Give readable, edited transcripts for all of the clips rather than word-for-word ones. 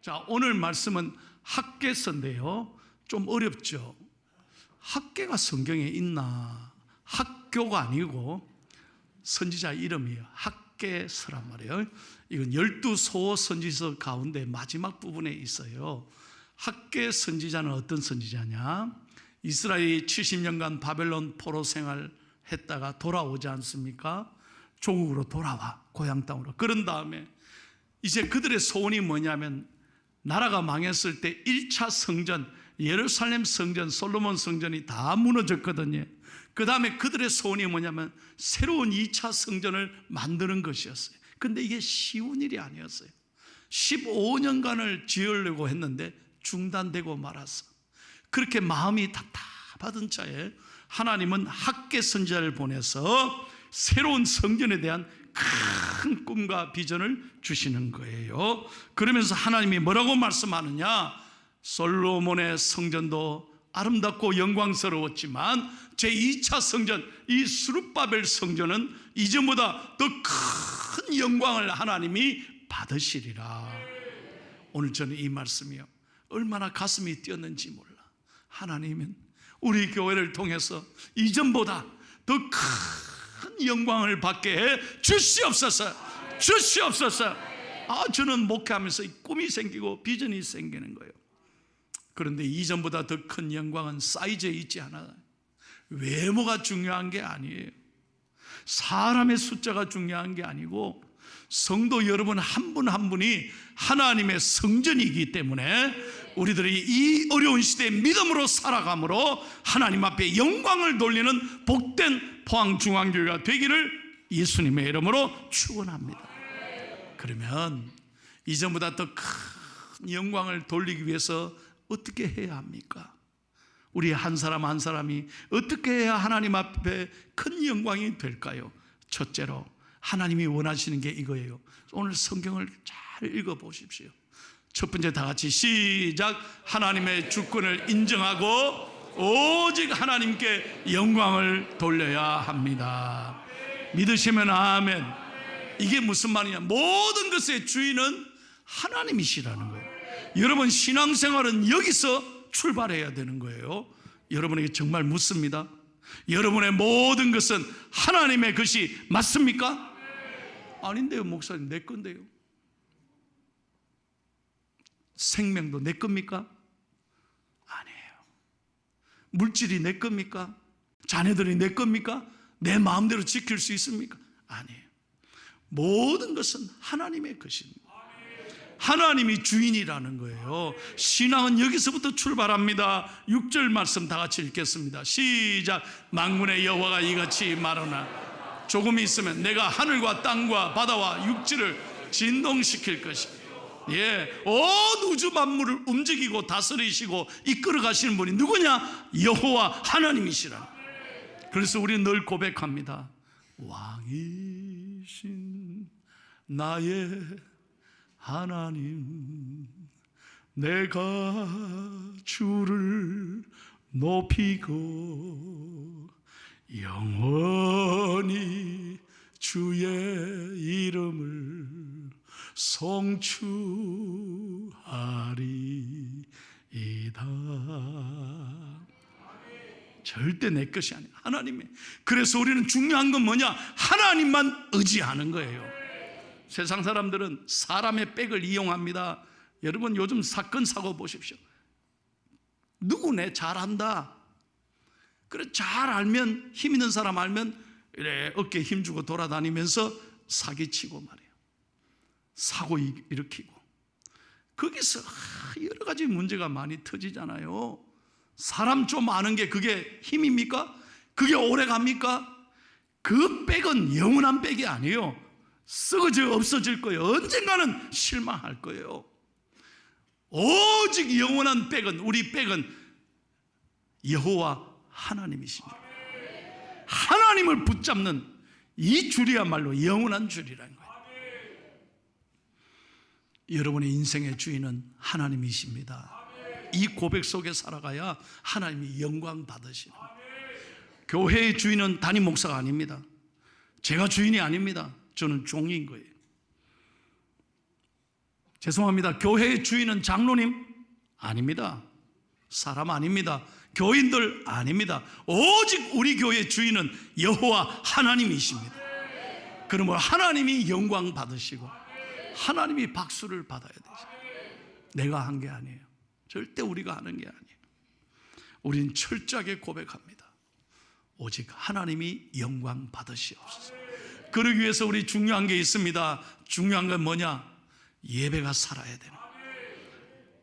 자, 오늘 말씀은 학개서인데요, 좀 어렵죠. 학개가 성경에 있나? 학교가 아니고 선지자 이름이에요. 학개서란 말이에요. 이건 12소 선지서 가운데 마지막 부분에 있어요. 학개 선지자는 어떤 선지자냐? 이스라엘이 70년간 바벨론 포로 생활했다가 돌아오지 않습니까? 조국으로 돌아와, 고향 땅으로. 그런 다음에 이제 그들의 소원이 뭐냐면, 나라가 망했을 때 1차 성전, 예루살렘 성전, 솔로몬 성전이 다 무너졌거든요. 그 다음에 그들의 소원이 뭐냐면 새로운 2차 성전을 만드는 것이었어요. 근데 이게 쉬운 일이 아니었어요. 15년간을 지으려고 했는데 중단되고 말았어. 그렇게 마음이 답답하던 차에 하나님은 학개 선지자를 보내서 새로운 성전에 대한 큰 꿈과 비전을 주시는 거예요. 그러면서 하나님이 뭐라고 말씀하느냐? 솔로몬의 성전도 아름답고 영광스러웠지만 제2차 성전, 이 스룹바벨 성전은 이전보다 더 큰 영광을 하나님이 받으시리라. 오늘 저는 이 말씀이요, 얼마나 가슴이 뛰었는지 몰라. 하나님은 우리 교회를 통해서 이전보다 더 큰 영광을 받게 해 주시옵소서. 주시옵소서. 저는 목회하면서 꿈이 생기고 비전이 생기는 거예요. 그런데 이전보다 더 큰 영광은 사이즈에 있지 않아요. 외모가 중요한 게 아니에요. 사람의 숫자가 중요한 게 아니고 성도 여러분 한 분 한 분이 하나님의 성전이기 때문에 우리들이 이 어려운 시대에 믿음으로 살아감으로 하나님 앞에 영광을 돌리는 복된 포항중앙교회가 되기를 예수님의 이름으로 축원합니다. 그러면 이전보다 더 큰 영광을 돌리기 위해서 어떻게 해야 합니까? 우리 한 사람 한 사람이 어떻게 해야 하나님 앞에 큰 영광이 될까요? 첫째로 하나님이 원하시는 게 이거예요. 오늘 성경을 잘 읽어보십시오. 첫 번째, 다 같이 시작. 하나님의 주권을 인정하고 오직 하나님께 영광을 돌려야 합니다. 믿으시면 아멘. 이게 무슨 말이냐? 모든 것의 주인은 하나님이시라는 거예요. 여러분 신앙생활은 여기서 출발해야 되는 거예요. 여러분에게 정말 묻습니다. 여러분의 모든 것은 하나님의 것이 맞습니까? 아닌데요, 목사님, 내 건데요. 생명도 내 겁니까? 아니에요. 물질이 내 겁니까? 자녀들이 내 겁니까? 내 마음대로 지킬 수 있습니까? 아니에요. 모든 것은 하나님의 것입니다. 하나님이 주인이라는 거예요. 신앙은 여기서부터 출발합니다. 6절 말씀 다 같이 읽겠습니다. 시작. 만군의 여호와가 이같이 말하나 조금 있으면 내가 하늘과 땅과 바다와 육지를 진동시킬 것이다. 온 우주 만물을 움직이고 다스리시고 이끌어 가시는 분이 누구냐? 여호와 하나님이시라. 그래서 우리는 늘 고백합니다. 왕이신 나의 하나님, 내가 주를 높이고 영원히 주의 이름을 송축하리이다. 절대 내 것이 아니야, 하나님의. 그래서 우리는 중요한 건 뭐냐? 하나님만 의지하는 거예요. 세상 사람들은 사람의 백을 이용합니다. 여러분 요즘 사건 사고 보십시오. 누구네 잘한다. 그래 잘 알면, 힘 있는 사람 알면 이래 어깨에 힘주고 돌아다니면서 사기치고 말이에요. 사고 일으키고. 거기서 여러 가지 문제가 많이 터지잖아요. 사람 좀 아는 게 그게 힘입니까? 그게 오래 갑니까? 그 백은 영원한 백이 아니에요. 썩어져 없어질 거예요. 언젠가는 실망할 거예요. 오직 영원한 백은, 우리 백은 여호와 하나님이십니다. 하나님을 붙잡는 이 줄이야말로 영원한 줄이라는 거예요. 여러분의 인생의 주인은 하나님이십니다. 이 고백 속에 살아가야 하나님이 영광 받으시는 거예요. 교회의 주인은 담임 목사가 아닙니다. 제가 주인이 아닙니다. 저는 종인 거예요. 죄송합니다. 교회의 주인은 장로님? 아닙니다. 사람 아닙니다. 교인들 아닙니다. 오직 우리 교회의 주인은 여호와 하나님이십니다. 그러므로 하나님이 영광 받으시고 하나님이 박수를 받아야 되죠. 내가 한 게 아니에요. 절대 우리가 하는 게 아니에요. 우린 철저하게 고백합니다. 오직 하나님이 영광 받으시옵소서. 그러기 위해서 우리 중요한 게 있습니다. 중요한 건 뭐냐? 예배가 살아야 되는 거예요.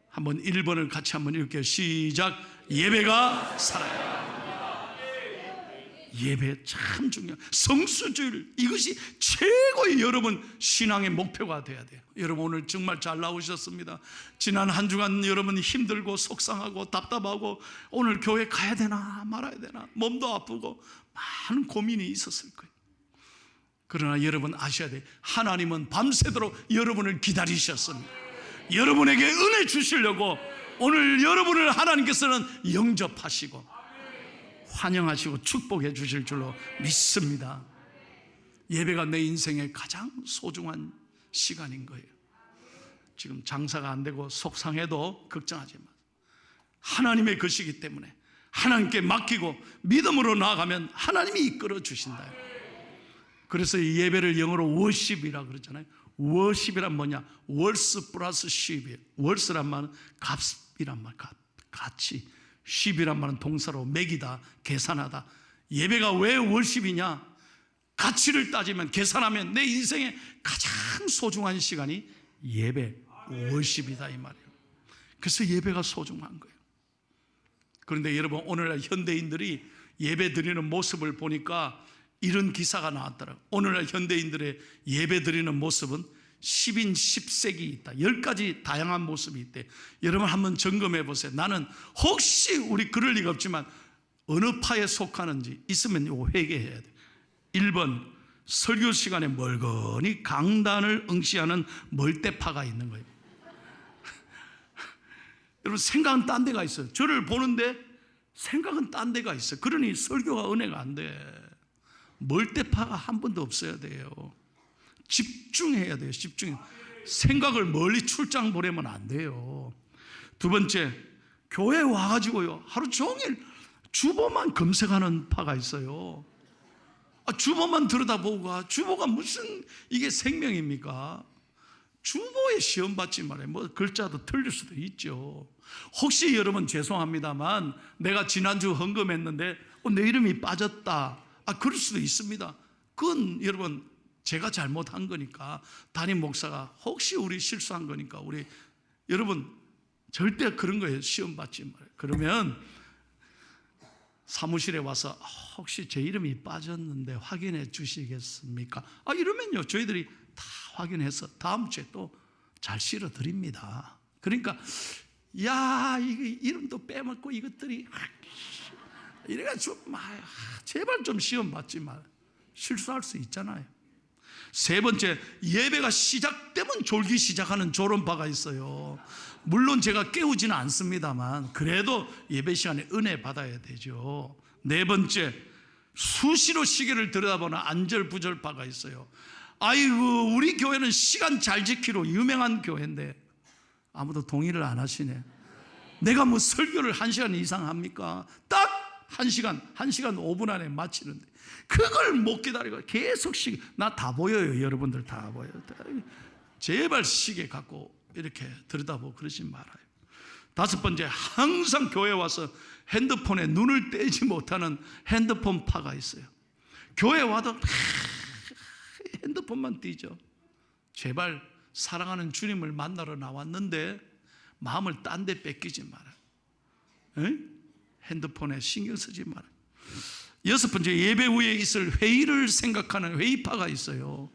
한번 1번을 같이 한번 읽을게요. 시작. 예배가 살아야 돼요. 예배 참 중요해요. 성수주일, 이것이 최고의 여러분 신앙의 목표가 돼야 돼요. 여러분 오늘 정말 잘 나오셨습니다. 지난 한 주간 여러분 힘들고 속상하고 답답하고 오늘 교회 가야 되나 말아야 되나 몸도 아프고 많은 고민이 있었을 거예요. 그러나 여러분 아셔야 돼요. 하나님은 밤새도록 여러분을 기다리셨습니다. 여러분에게 은혜 주시려고 오늘 여러분을 하나님께서는 영접하시고 환영하시고 축복해 주실 줄로 믿습니다. 예배가 내 인생의 가장 소중한 시간인 거예요. 지금 장사가 안 되고 속상해도 걱정하지 마. 하나님의 것이기 때문에 하나님께 맡기고 믿음으로 나아가면 하나님이 이끌어 주신다. 그래서 이 예배를 영어로 워십이라고 그러잖아요. 워십이란 뭐냐? 월스 플러스 쉽이에요. 월스란 말은 값이란 말, 가치. 쉽이란 말은 동사로 매기다, 계산하다. 예배가 왜 월십이냐? 가치를 따지면, 계산하면 내 인생의 가장 소중한 시간이 예배, 월십이다 이 말이에요. 그래서 예배가 소중한 거예요. 그런데 여러분 오늘날 현대인들이 예배 드리는 모습을 보니까 이런 기사가 나왔더라고요. 오늘날 현대인들의 예배 드리는 모습은 10인 10색이 있다. 10가지 다양한 모습이 있대. 여러분 한번 점검해 보세요. 나는 혹시 우리 그럴 리가 없지만 어느 파에 속하는지 있으면 이거 회개해야 돼. 1번 설교 시간에 멀거니 강단을 응시하는 멀대파가 있는 거예요. 여러분 생각은 딴 데가 있어요. 저를 보는데 생각은 딴 데가 있어요. 그러니 설교가 은혜가 안 돼. 멀대파가 한 번도 없어야 돼요. 집중해야 돼요. 집중. 생각을 멀리 출장 보내면 안 돼요. 두 번째, 교회 와가지고요 하루 종일 주보만 검색하는 파가 있어요. 주보만 들여다보고 가. 주보가 무슨 이게 생명입니까? 주보에 시험 받지 말아요. 뭐 글자도 틀릴 수도 있죠. 혹시 여러분 죄송합니다만 내가 지난주 헌금했는데 내 이름이 빠졌다. 그럴 수도 있습니다. 그건 여러분 제가 잘못한 거니까 담임 목사가 혹시 우리 실수한 거니까 우리 여러분 절대 그런 거예요. 시험 받지 말아요. 그러면 사무실에 와서 혹시 제 이름이 빠졌는데 확인해 주시겠습니까? 이러면요 저희들이 다 확인해서 다음 주에 또 잘 실어 드립니다. 그러니까 야 이거 이름도 빼먹고 이것들이 이래가지고 제발 좀 시험 받지 마. 실수할 수 있잖아요. 세 번째, 예배가 시작되면 졸기 시작하는 조론파가 있어요. 물론 제가 깨우지는 않습니다만 그래도 예배 시간에 은혜 받아야 되죠. 네 번째, 수시로 시계를 들여다보는 안절부절파가 있어요. 아이고 우리 교회는 시간 잘 지키로 유명한 교회인데 아무도 동의를 안 하시네. 내가 뭐 설교를 1시간 이상 합니까? 딱 1시간 5분 안에 마치는데 그걸 못 기다리고 계속 시계. 나 다 보여요. 여러분들 다 보여요. 제발 시계 갖고 이렇게 들여다보고 그러지 말아요. 다섯 번째, 항상 교회 와서 핸드폰에 눈을 떼지 못하는 핸드폰 파가 있어요. 교회 와도 핸드폰만 띄죠. 제발 사랑하는 주님을 만나러 나왔는데 마음을 딴 데 뺏기지 말아요. 핸드폰에 신경 쓰지 말아요. 여섯 번째, 예배 후에 있을 회의를 생각하는 회의파가 있어요.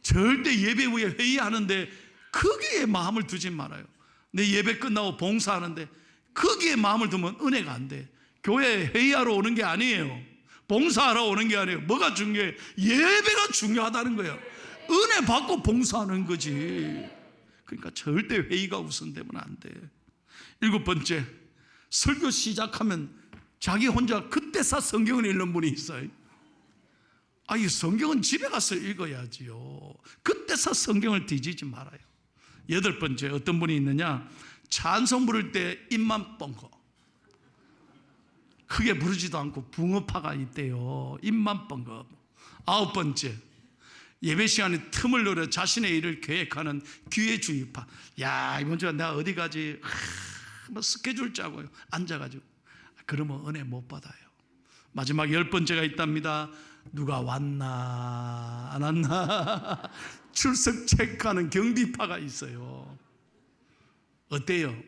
절대 예배 후에 회의하는데 거기에 마음을 두지 말아요. 내 예배 끝나고 봉사하는데 거기에 마음을 두면 은혜가 안 돼. 교회에 회의하러 오는 게 아니에요. 봉사하러 오는 게 아니에요. 뭐가 중요해? 예배가 중요하다는 거예요. 은혜 받고 봉사하는 거지. 그러니까 절대 회의가 우선되면 안 돼. 일곱 번째, 설교 시작하면 자기 혼자 그때사 성경을 읽는 분이 있어요. 이 성경은 집에 가서 읽어야지요. 그때사 성경을 뒤지지 말아요. 8번째, 어떤 분이 있느냐? 찬송 부를 때 입만 뻥거. 크게 부르지도 않고 붕어파가 있대요. 입만 뻥거. 9번째, 예배 시간에 틈을 노려 자신의 일을 계획하는 기회주의파. 야, 이번 주에 내가 어디 가지? 뭐 스케줄 짜고요. 앉아가지고. 그러면 은혜 못 받아요. 마지막 10번째가 있답니다. 누가 왔나 안 왔나 출석 체크하는 경비파가 있어요. 어때요?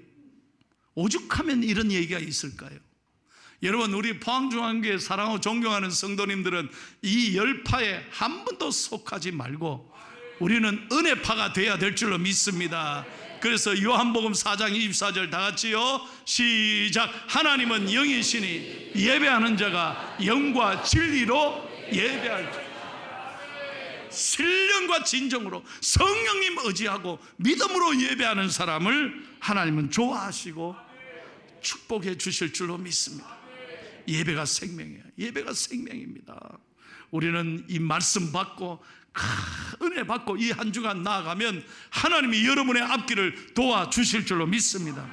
오죽하면 이런 얘기가 있을까요? 여러분, 우리 포항중앙교회 사랑하고 존경하는 성도님들은 이 열파에 한 번도 속하지 말고 우리는 은혜파가 돼야 될 줄로 믿습니다. 그래서 요한복음 4장 24절 다 같이요, 시작. 하나님은 영이시니 예배하는 자가 영과 진리로 예배할 줄. 신령과 진정으로 성령님 의지하고 믿음으로 예배하는 사람을 하나님은 좋아하시고 축복해 주실 줄로 믿습니다. 예배가 생명이에요. 예배가 생명입니다. 우리는 이 말씀 받고 은혜 받고 이 한 주간 나아가면 하나님이 여러분의 앞길을 도와주실 줄로 믿습니다.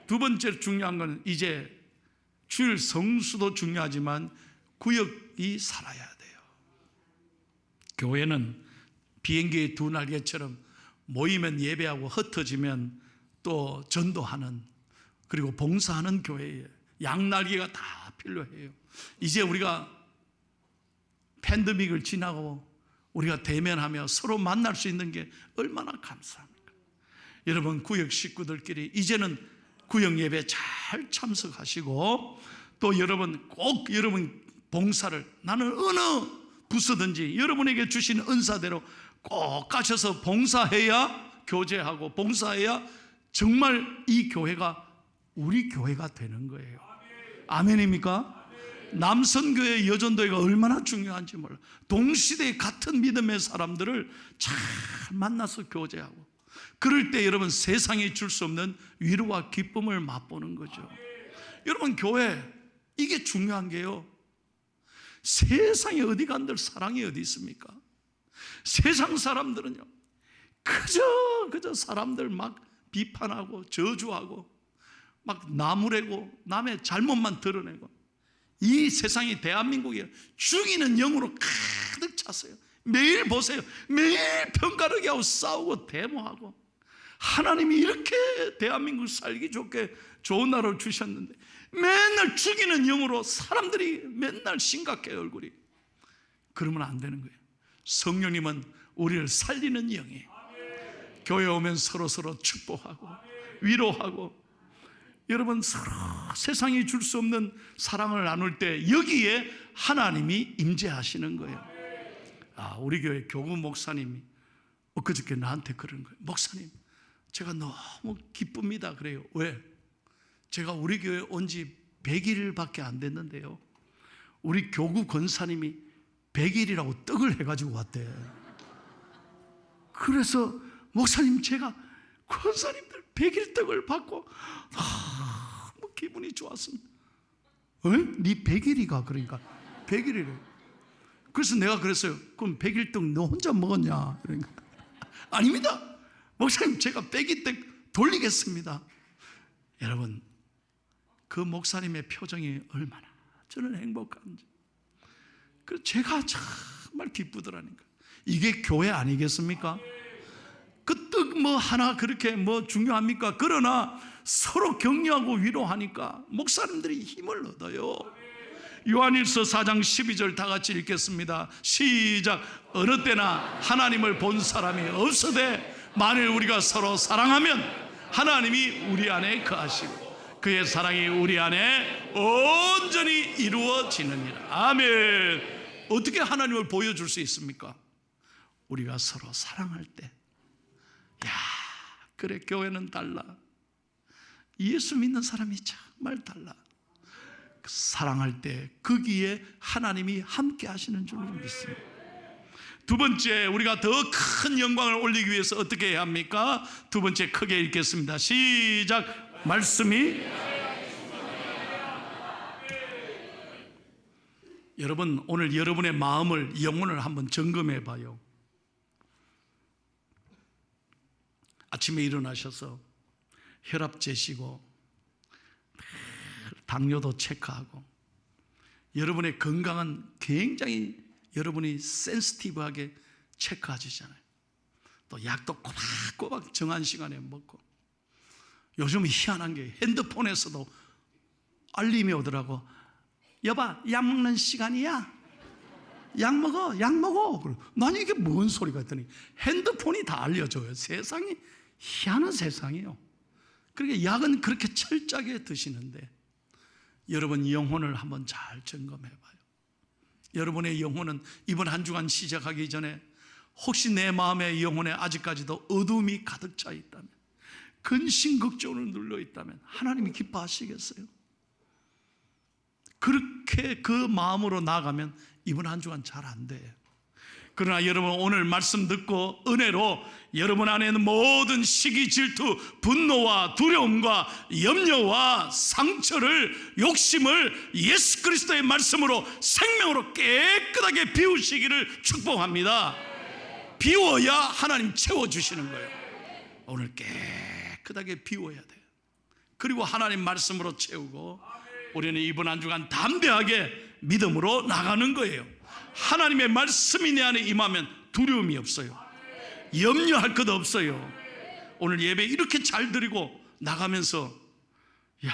두 번째 중요한 건 이제 주일 성수도 중요하지만 구역이 살아야 돼요. 교회는 비행기의 두 날개처럼 모이면 예배하고 흩어지면 또 전도하는, 그리고 봉사하는 교회예요. 양날개가 다 필요해요. 이제 우리가 팬데믹을 지나고 우리가 대면하며 서로 만날 수 있는 게 얼마나 감사합니까? 여러분, 구역 식구들끼리 이제는 구역 예배 잘 참석하시고, 또 여러분 꼭 여러분 봉사를, 나는 어느 부서든지 여러분에게 주신 은사대로 꼭 가셔서 봉사해야, 교제하고 봉사해야 정말 이 교회가 우리 교회가 되는 거예요. 아멘입니까? 남선교회, 여전도회가 얼마나 중요한지 몰라. 동시대에 같은 믿음의 사람들을 잘 만나서 교제하고, 그럴 때 여러분 세상이 줄 수 없는 위로와 기쁨을 맛보는 거죠. 여러분, 교회 이게 중요한 게요, 세상에 어디 간들 사랑이 어디 있습니까? 세상 사람들은요 그저 사람들 막 비판하고 저주하고 막 나무래고 남의 잘못만 드러내고, 이 세상이 대한민국이 죽이는 영으로 가득 찼어요. 매일 보세요. 매일 편가르기 하고 싸우고 데모하고. 하나님이 이렇게 대한민국 살기 좋게 좋은 나라를 주셨는데 맨날 죽이는 영으로 사람들이 맨날 심각해요, 얼굴이. 그러면 안 되는 거예요. 성령님은 우리를 살리는 영이에요. 교회 오면 서로 축복하고 위로하고, 여러분 서로 세상이 줄 수 없는 사랑을 나눌 때 여기에 하나님이 임재하시는 거예요. 우리 교회 교구 목사님이 엊그저께 나한테 그런 거예요. 목사님, 제가 너무 기쁩니다. 그래요. 왜? 제가 우리 교회 온 지 100일밖에 안 됐는데요, 우리 교구 권사님이 100일이라고 떡을 해가지고 왔대. 그래서 목사님, 제가 권사님들 100일 떡을 받고 너무 기분이 좋았습니다. 네 100일이가 그러니까 100일이래. 그래서 내가 그랬어요. 그럼 100일 떡 너 혼자 먹었냐? 그러니까 아닙니다. 목사님, 제가 100일 떡 돌리겠습니다. 여러분, 그 목사님의 표정이 얼마나 저는 행복한지, 그 제가 정말 기쁘더라니까. 이게 교회 아니겠습니까? 그 떡 뭐 하나 그렇게 뭐 중요합니까? 그러나 서로 격려하고 위로하니까 목사님들이 힘을 얻어요. 요한일서 4장 12절 다 같이 읽겠습니다. 시작. 어느 때나 하나님을 본 사람이 없으되 만일 우리가 서로 사랑하면 하나님이 우리 안에 거하시고 그의 사랑이 우리 안에 온전히 이루어지느니라. 아멘. 어떻게 하나님을 보여줄 수 있습니까? 우리가 서로 사랑할 때. 야, 그래, 교회는 달라. 예수 믿는 사람이 정말 달라. 사랑할 때 거기에 하나님이 함께 하시는 줄로 믿습니다. 두 번째, 우리가 더 큰 영광을 올리기 위해서 어떻게 해야 합니까? 두 번째 크게 읽겠습니다. 시작. 말씀이. 여러분, 오늘 여러분의 마음을, 영혼을 한번 점검해 봐요. 아침에 일어나셔서 혈압 재시고 당뇨도 체크하고 여러분의 건강은 굉장히 여러분이 센시티브하게 체크하시잖아요. 또 약도 꼬박꼬박 정한 시간에 먹고, 요즘 희한한 게 핸드폰에서도 알림이 오더라고. 여봐, 약 먹는 시간이야. 약 먹어, 약 먹어. 난 이게 뭔 소리가 했더니 핸드폰이 다 알려줘요. 세상이 희한한 세상이에요. 그러니까 약은 그렇게 철저하게 드시는데 여러분 영혼을 한번 잘 점검해봐요. 여러분의 영혼은 이번 한 주간 시작하기 전에 혹시 내 마음의 영혼에 아직까지도 어둠이 가득 차 있다면, 근심걱정으로 눌러 있다면 하나님이 기뻐하시겠어요? 그렇게 그 마음으로 나가면 이번 한 주간 잘 안 돼요. 그러나 여러분 오늘 말씀 듣고 은혜로 여러분 안에 있는 모든 시기, 질투, 분노와 두려움과 염려와 상처를, 욕심을 예수 그리스도의 말씀으로 생명으로 깨끗하게 비우시기를 축복합니다. 비워야 하나님 채워주시는 거예요. 오늘 깨끗하게 비워야 돼요. 그리고 하나님 말씀으로 채우고 우리는 이번 한 주간 담대하게 믿음으로 나가는 거예요. 하나님의 말씀이 내 안에 임하면 두려움이 없어요. 염려할 것 없어요. 오늘 예배 이렇게 잘 드리고 나가면서 야,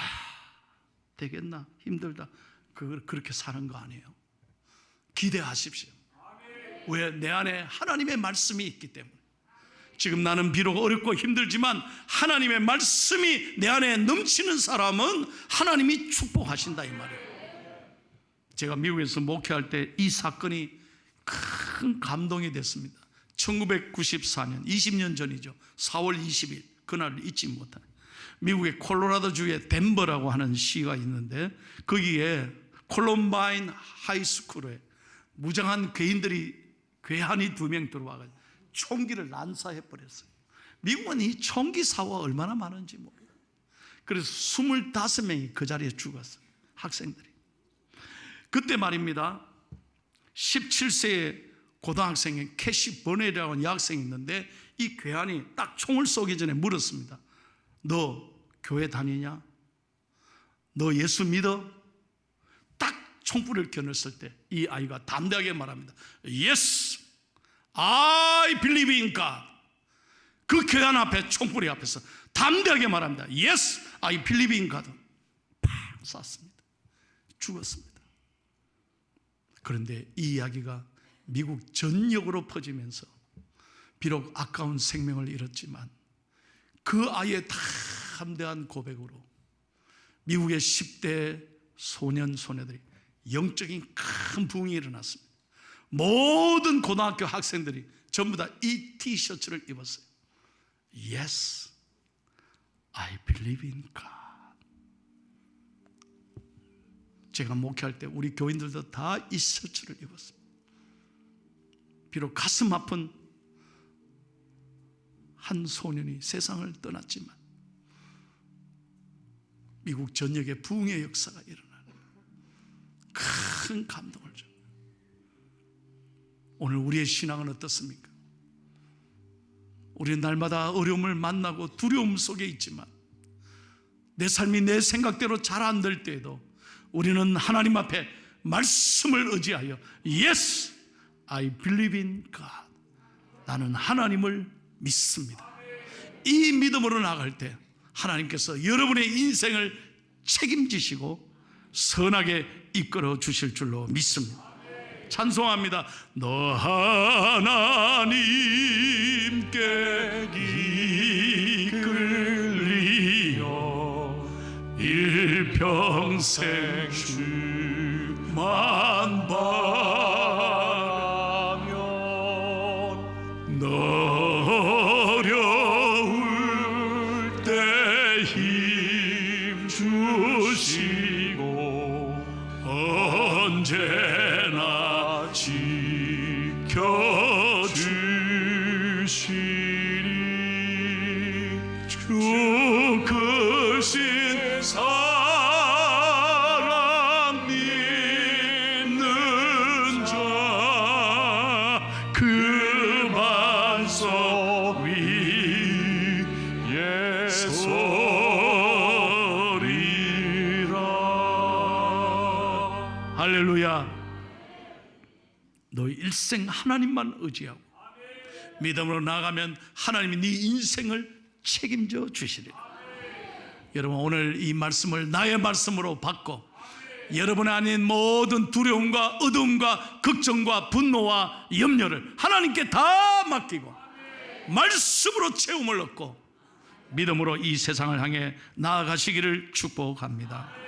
되겠나? 힘들다. 그렇게 사는 거 아니에요. 기대하십시오. 왜? 내 안에 하나님의 말씀이 있기 때문에. 지금 나는 비록 어렵고 힘들지만 하나님의 말씀이 내 안에 넘치는 사람은 하나님이 축복하신다 이 말이에요. 제가 미국에서 목회할 때 이 사건이 큰 감동이 됐습니다. 1994년 20년 전이죠. 4월 20일 그날을 잊지 못하는, 미국의 콜로라도주의 덴버라고 하는 시가 있는데 거기에 콜럼바인 하이스쿨에 무장한 괴인들이, 괴한이 2명 들어와가지고 총기를 난사해버렸어요. 미국은 이 총기 사고가 얼마나 많은지 모르겠어요. 그래서 25명이 그 자리에 죽었어요. 학생들이. 그때 말입니다, 17세의 고등학생인 캐시 버넷이라고 하는 여학생이 있는데 이 괴한이 딱 총을 쏘기 전에 물었습니다. 너 교회 다니냐? 너 예수 믿어? 딱 총불을 겨눴을 때 이 아이가 담대하게 말합니다. Yes, I believe in God. 그 괴한 앞에, 총불이 앞에서 담대하게 말합니다. Yes, I believe in God. 팍 쐈습니다. 죽었습니다. 그런데 이 이야기가 미국 전역으로 퍼지면서 비록 아까운 생명을 잃었지만 그 아이의 담대한 고백으로 미국의 10대 소년 소녀들이 영적인 큰 부흥이 일어났습니다. 모든 고등학교 학생들이 전부 다 이 티셔츠를 입었어요. Yes, I believe in God. 제가 목회할 때 우리 교인들도 다 이 셔츠를 입었습니다. 비록 가슴 아픈 한 소년이 세상을 떠났지만 미국 전역에 부흥의 역사가 일어나는 큰 감동을 줍니다. 오늘 우리의 신앙은 어떻습니까? 우리는 날마다 어려움을 만나고 두려움 속에 있지만 내 삶이 내 생각대로 잘 안 될 때에도 우리는 하나님 앞에 말씀을 의지하여 Yes, I believe in God. 나는 하나님을 믿습니다. 이 믿음으로 나갈 때 하나님께서 여러분의 인생을 책임지시고 선하게 이끌어 주실 줄로 믿습니다. 찬송합니다. 너 하나님께 이끌리어 일평생 주만 바라면 너 어려울 때 힘 주시고 언제나 지켜주시리. 주 크신 사랑 믿는 자 그 반석 위 할렐루야. 너희 일생 하나님만 의지하고 믿음으로 나아가면 하나님이 네 인생을 책임져 주시리라. 여러분, 오늘 이 말씀을 나의 말씀으로 받고 여러분의 아닌 모든 두려움과 어두움과 걱정과 분노와 염려를 하나님께 다 맡기고 말씀으로 채움을 얻고 믿음으로 이 세상을 향해 나아가시기를 축복합니다.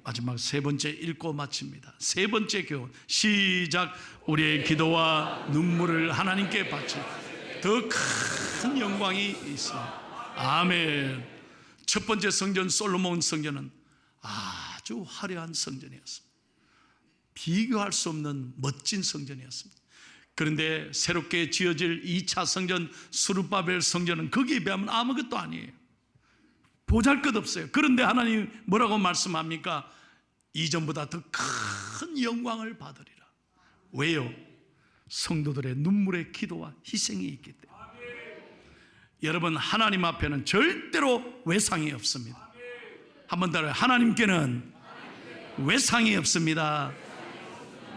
마지막 세 번째 읽고 마칩니다. 세 번째 교훈 시작. 우리의 기도와 눈물을 하나님께 바칠 더 큰 영광이 있습니다. 아멘. 첫 번째 성전 솔로몬 성전은 아주 화려한 성전이었습니다. 비교할 수 없는 멋진 성전이었습니다. 그런데 새롭게 지어질 2차 성전 스룹바벨 성전은 거기에 비하면 아무것도 아니에요. 보잘것없어요. 그런데 하나님 뭐라고 말씀합니까? 이전보다 더 큰 영광을 받으리라. 왜요? 성도들의 눈물의 기도와 희생이 있기 때문에. 여러분, 하나님 앞에는 절대로 외상이 없습니다. 한번 따라요. 하나님께는 외상이 없습니다.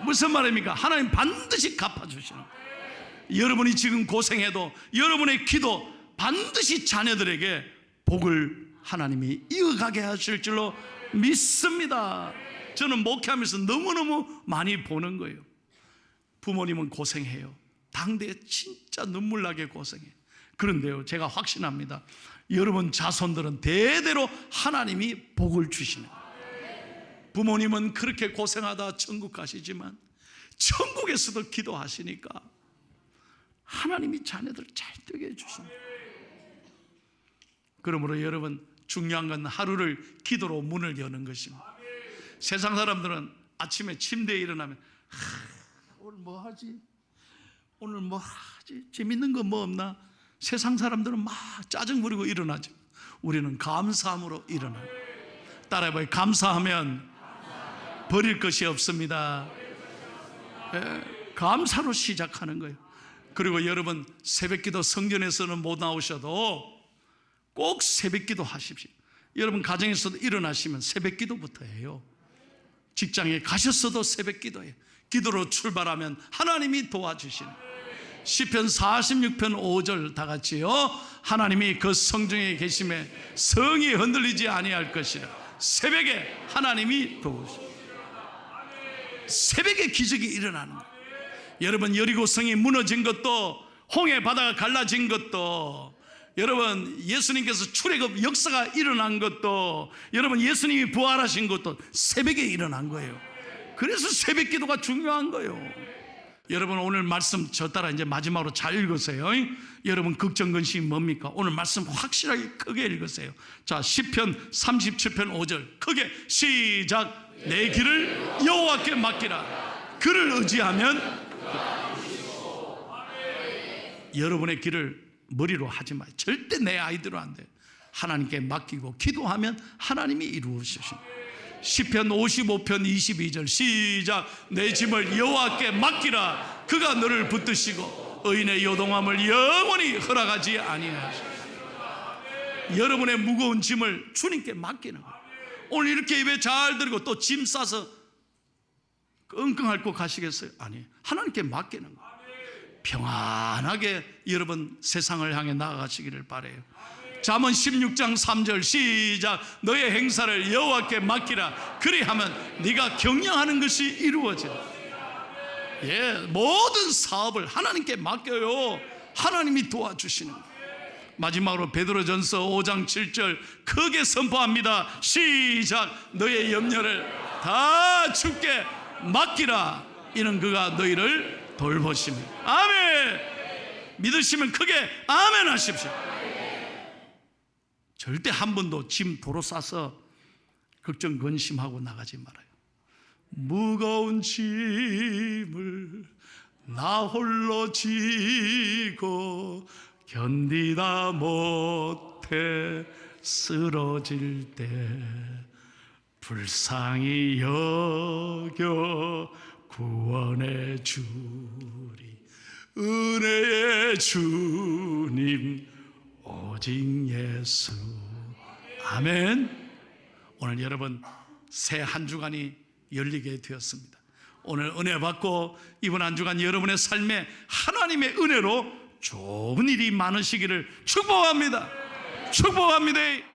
무슨 말입니까? 하나님 반드시 갚아주시는 거예요. 여러분이 지금 고생해도 여러분의 기도 반드시 자녀들에게 복을 하나님이 이어가게 하실 줄로 믿습니다. 저는 목회하면서 너무너무 많이 보는 거예요. 부모님은 고생해요. 당대에 진짜 눈물나게 고생해요. 그런데요, 제가 확신합니다. 여러분 자손들은 대대로 하나님이 복을 주시는 거예요. 부모님은 그렇게 고생하다 천국 가시지만 천국에서도 기도하시니까 하나님이 자녀들을 잘 되게 해주십니다. 그러므로 여러분, 중요한 건 하루를 기도로 문을 여는 것입니다. 세상 사람들은 아침에 침대에 일어나면 오늘 뭐 하지? 오늘 뭐 하지? 재밌는 거 뭐 없나? 세상 사람들은 막 짜증 부리고 일어나죠. 우리는 감사함으로 일어나요. 따라해봐요. 감사하면 버릴 것이 없습니다. 감사로 시작하는 거예요. 그리고 여러분, 새벽기도 성전에서는 못 나오셔도 꼭 새벽기도 하십시오. 여러분 가정에서도 일어나시면 새벽기도부터 해요. 직장에 가셨어도 새벽기도해요. 기도로 출발하면 하나님이 도와주시는 거예요. 시편 46편 5절 다 같이요. 하나님이 그 성중에 계심에 성이 흔들리지 아니할 것이라. 새벽에 하나님이 도우시고 새벽에 기적이 일어나는 거예요. 여러분, 여리고성이 무너진 것도, 홍해 바다가 갈라진 것도, 여러분 예수님께서 출애굽 역사가 일어난 것도, 여러분 예수님이 부활하신 것도 새벽에 일어난 거예요. 그래서 새벽 기도가 중요한 거예요. 여러분, 오늘 말씀 저 따라 이제 마지막으로 잘 읽으세요. 여러분, 걱정 근심이 뭡니까? 오늘 말씀 확실하게 크게 읽으세요. 자, 시편 37편 5절 크게 시작. 내 길을 여호와께 맡기라. 그를 의지하면. 여러분의 길을 머리로 하지 마요. 절대 내 아이디어로 안 돼요. 하나님께 맡기고 기도하면 하나님이 이루어주십니다. 시편 55편 22절 시작. 내 짐을 여호와께 맡기라. 그가 너를 붙드시고 의인의 요동함을 영원히 허락하지 아니하시리라. 여러분의 무거운 짐을 주님께 맡기는 거예요. 오늘 이렇게 예배 잘 드리고 또 짐 싸서 끙끙 앓고 가시겠어요? 아니, 하나님께 맡기는 거예요. 평안하게 여러분 세상을 향해 나아가시기를 바라요. 잠언 16장 3절 시작. 너의 행사를 여호와께 맡기라. 그리하면 네가 경영하는 것이 이루어지라. 모든 사업을 하나님께 맡겨요. 하나님이 도와주시는 거예요. 마지막으로 베드로전서 5장 7절 크게 선포합니다. 시작. 너의 염려를 다 주께 맡기라. 이는 그가 너희를 돌보십니다. 아멘. 믿으시면 크게 아멘 하십시오. 절대 한 번도 짐 도로 싸서 걱정 근심하고 나가지 말아요. 무거운 짐을 나 홀로 지고 견디다 못해 쓰러질 때 불쌍히 여겨 구원해 주리. 은혜의 주님 오직 예수. 아멘. 오늘 여러분 새 한 주간이 열리게 되었습니다. 오늘 은혜 받고 이번 한 주간 여러분의 삶에 하나님의 은혜로 좋은 일이 많으시기를 축복합니다. 축복합니다.